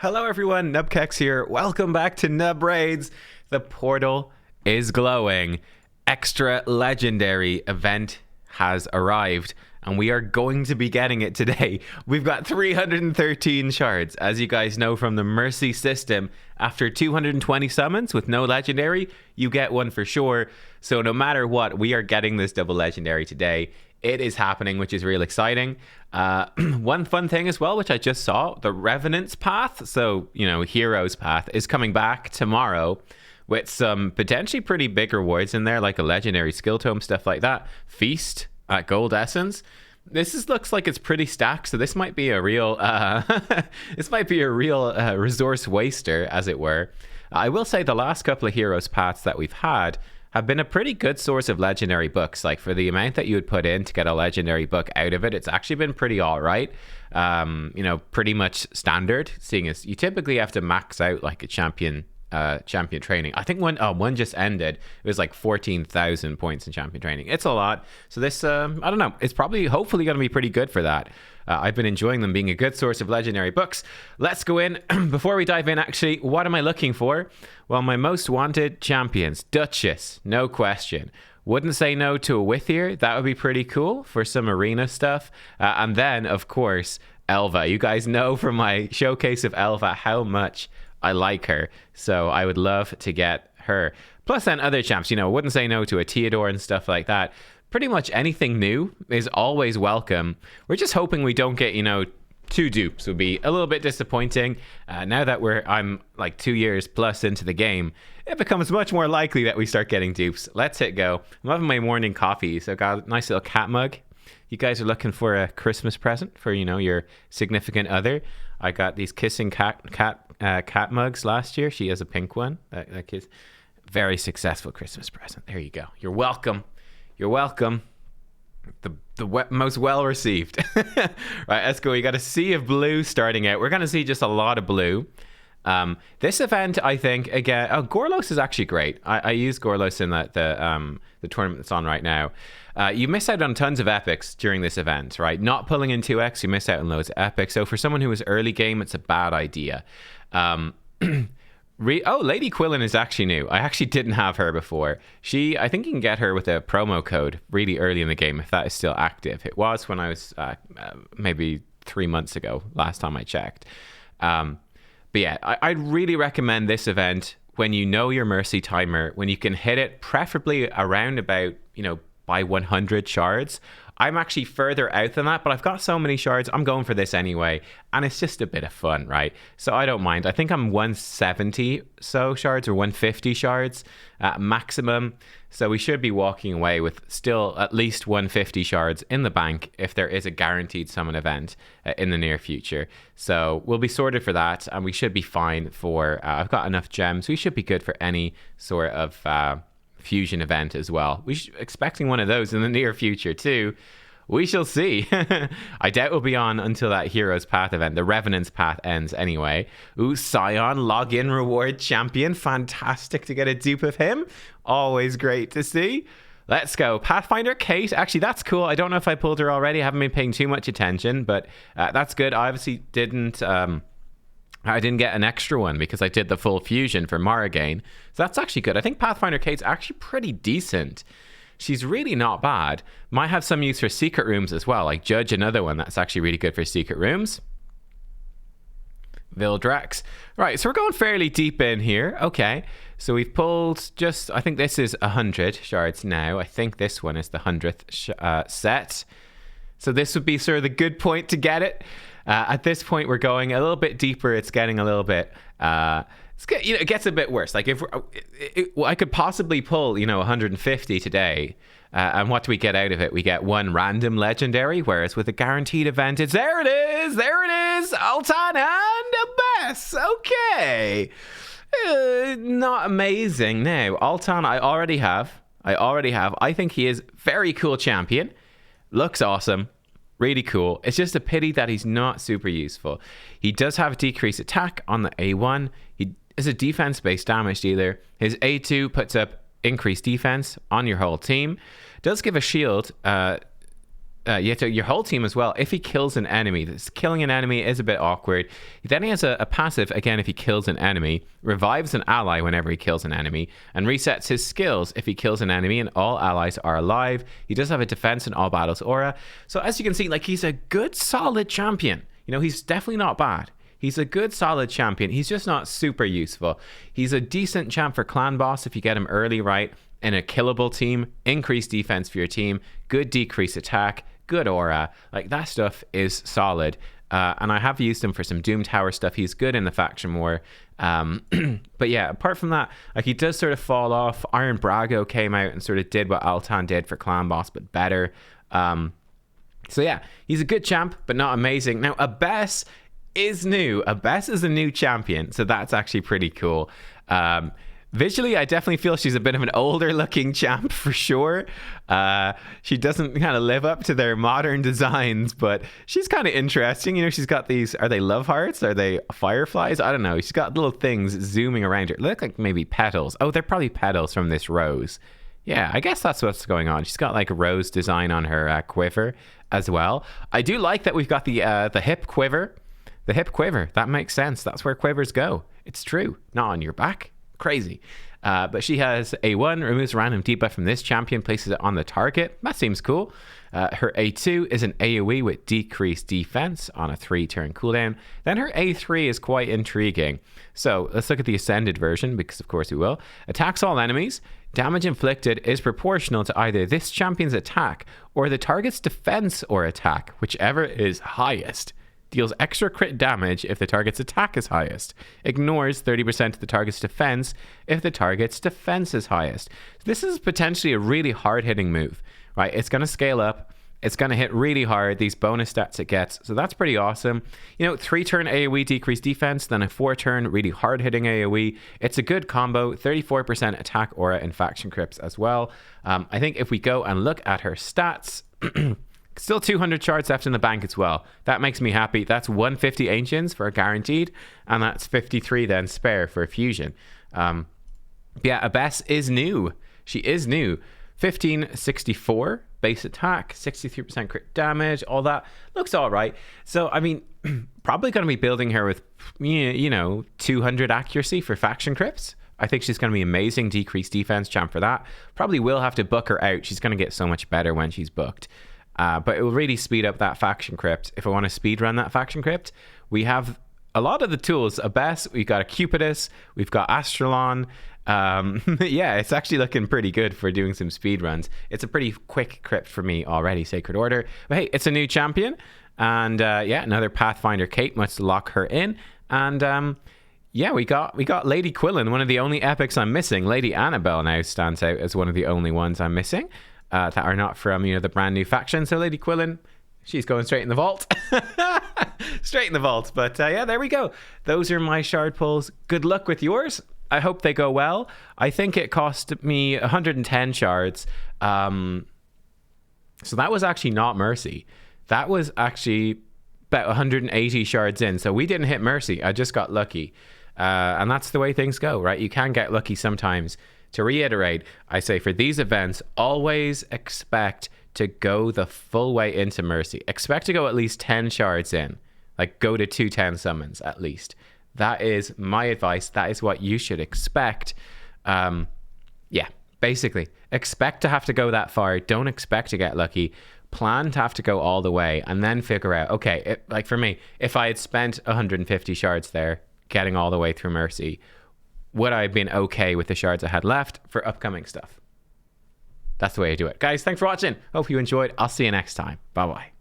Hello everyone, nubkeks here. Welcome back to Nub Raids. The portal is glowing. Extra legendary event has arrived and we are going to be getting it today. We've got 313 shards. As you guys know from the mercy system, after 220 summons with no legendary, you get one for sure. So no matter what, we are getting this double legendary today. It is happening, which is real exciting. One fun thing as well, which I just saw, the Revenant's Path, so, Hero's Path, is coming back tomorrow with some potentially pretty big rewards in there, like a legendary skill tome, stuff like that. Feast at Gold Essence. Looks like it's pretty stacked, so this might be a real resource waster, as it were. I will say the last couple of Heroes Paths that we've had have been a pretty good source of legendary books. Like, for the amount that you would put in to get a legendary book out of it, it's actually been pretty all right. Pretty much standard, seeing as you typically have to max out like a champion training. I think one just ended. It was like 14,000 points in champion training. It's a lot. So this, I don't know, it's hopefully going to be pretty good for that. I've been enjoying them being a good source of legendary books. Let's go in. Before we dive in, actually, what am I looking for? Well, my most wanted champions. Duchess, no question. Wouldn't say no to a Withier. That would be pretty cool for some arena stuff. And then, of course, Elva. You guys know from my showcase of Elva how much I like her. So I would love to get her. Plus then other champs, wouldn't say no to a Theodore and stuff like that. Pretty much anything new is always welcome. We're just hoping we don't get, 2 dupes. Would be a little bit disappointing. Now that I'm like 2 years plus into the game, it becomes much more likely that we start getting dupes. Let's hit go. I'm having my morning coffee, so I got a nice little cat mug. You guys are looking for a Christmas present for, your significant other. I got these kissing cat mugs last year. She has a pink one. That kid's very successful Christmas present. There you go. You're welcome. You're welcome. The most well received. Right, let's go. We got a sea of blue starting out. We're going to see just a lot of blue. This event, I think, again, Gorlos is actually great. I use Gorlos in the tournament that's on right now. You miss out on tons of epics during this event, right? Not pulling in 2x, you miss out on loads of epics. So for someone who is early game, it's a bad idea. Lady Quillen is actually new. I actually didn't have her before. I think you can get her with a promo code really early in the game if that is still active. It was when I was maybe 3 months ago, last time I checked. But yeah, I'd really recommend this event when you know your mercy timer, when you can hit it preferably around about, by 100 shards. I'm actually further out than that, but I've got so many shards, I'm going for this anyway, and it's just a bit of fun, right? So I don't mind. I think I'm 170 so shards or 150 shards at maximum, so we should be walking away with still at least 150 shards in the bank if there is a guaranteed summon event in the near future. So we'll be sorted for that, and we should be fine for, I've got enough gems, we should be good for any sort of fusion event as well. We're expecting one of those in the near future too. We shall see. I doubt we'll be on until that Heroes Path event. The Revenant's Path ends anyway. Ooh, Scion, login reward champion. Fantastic to get a dupe of him. Always great to see. Let's go. Pathfinder Kate. Actually, that's cool. I don't know if I pulled her already. I haven't been paying too much attention, but that's good. I obviously didn't get an extra one because I did the full fusion for Morrigan. So that's actually good. I think Pathfinder Kate's actually pretty decent. She's really not bad. Might have some use for secret rooms as well. Like Judge, another one that's actually really good for secret rooms. Vildrex. Right, so we're going fairly deep in here. Okay, so we've pulled I think this is 100 shards now. I think this one is the 100th set. So this would be sort of the good point to get it. At this point, we're going a little bit deeper. It's getting a little bit, it gets a bit worse. Like if I could possibly pull, 150 today, and what do we get out of it? We get one random legendary, whereas with a guaranteed event, there it is, Altan and Abyss. Okay, not amazing. Now Altan, I already have. I think he is very cool champion. Looks awesome. Really cool. It's just a pity that he's not super useful. He does have a decreased attack on the A1. He is a defense-based damage dealer. His A2 puts up increased defense on your whole team. Does give a shield yeah, to your whole team as well. If he kills an enemy, this killing an enemy is a bit awkward. Then he has a passive, again, if he kills an enemy, revives an ally whenever he kills an enemy, and resets his skills if he kills an enemy and all allies are alive. He does have a defense in all battles aura. So as you can see, like, he's a good, solid champion. You know, he's definitely not bad. He's a good, solid champion. He's just not super useful. He's a decent champ for clan boss if you get him early right. In a killable team, increased defense for your team, good decrease attack, good aura. Like, that stuff is solid. And I have used him for some Doom Tower stuff. He's good in the faction war. But yeah, apart from that, like, he does sort of fall off. Iron Brago came out and sort of did what Altan did for clan boss, but better. So yeah, he's a good champ, but not amazing. Now, Abess is new. Abess is a new champion, so that's actually pretty cool. Visually, I definitely feel she's a bit of an older looking champ for sure. She doesn't kind of live up to their modern designs, but she's kind of interesting. You know, she's got these, are they love hearts? Are they fireflies? I don't know. She's got little things zooming around her. Look like maybe petals. Oh, they're probably petals from this rose. Yeah, I guess that's what's going on. She's got like a rose design on her quiver as well. I do like that we've got the hip quiver. The hip quiver, that makes sense. That's where quivers go. It's true. Not on your back. Crazy. But she has A1, removes random debuff from this champion, places it on the target. That seems cool. Her A2 is an AoE with decreased defense on a 3-turn cooldown. Then her A3 is quite intriguing. So let's look at the Ascended version, because of course we will. Attacks all enemies. Damage inflicted is proportional to either this champion's attack or the target's defense or attack, whichever is highest. Deals extra crit damage if the target's attack is highest. Ignores 30% of the target's defense if the target's defense is highest. This is potentially a really hard-hitting move, right? It's going to scale up. It's going to hit really hard, these bonus stats it gets. So that's pretty awesome. You know, 3-turn AoE decreased defense, then a 4-turn really hard-hitting AoE. It's a good combo. 34% attack aura and faction crypts as well. I think if we go and look at her stats... Still 200 shards left in the bank as well. That makes me happy. That's 150 ancients for a guaranteed, and that's 53 then spare for a fusion. Yeah, Abess is new. She is new. 1564 base attack, 63% crit damage, all that. Looks all right. So, I mean, probably going to be building her with, you know, 200 accuracy for faction crypts. I think she's going to be amazing decreased defense champ for that. Probably will have to book her out. She's going to get so much better when she's booked. But it will really speed up that faction crypt. If I want to speed run that faction crypt, we have a lot of the tools. Abess, we've got a Cupidus, we've got Astralon. Yeah, it's actually looking pretty good for doing some speed runs. It's a pretty quick crypt for me already, Sacred Order. But hey, it's a new champion. And yeah, another Pathfinder Kate, must lock her in. And yeah, we got Lady Quillen, one of the only epics I'm missing. Lady Annabelle now stands out as one of the only ones I'm missing. That are not from, you know, the brand new faction. So Lady Quillen, she's going straight in the vault. Straight in the vault. But yeah, there we go. Those are my shard pulls. Good luck with yours. I hope they go well. I think it cost me 110 shards. So that was actually not Mercy. That was actually about 180 shards in. So we didn't hit Mercy. I just got lucky. And that's the way things go, right? You can get lucky sometimes. To reiterate, I say for these events, always expect to go the full way into Mercy. Expect to go at least 10 shards in. Like, go to 210 summons at least. That is my advice. That is what you should expect. Yeah, basically, expect to have to go that far. Don't expect to get lucky. Plan to have to go all the way and then figure out, okay, like for me, if I had spent 150 shards there, getting all the way through Mercy, would I have been okay with the shards I had left for upcoming stuff? That's the way I do it. Guys, thanks for watching. Hope you enjoyed. I'll see you next time. Bye-bye.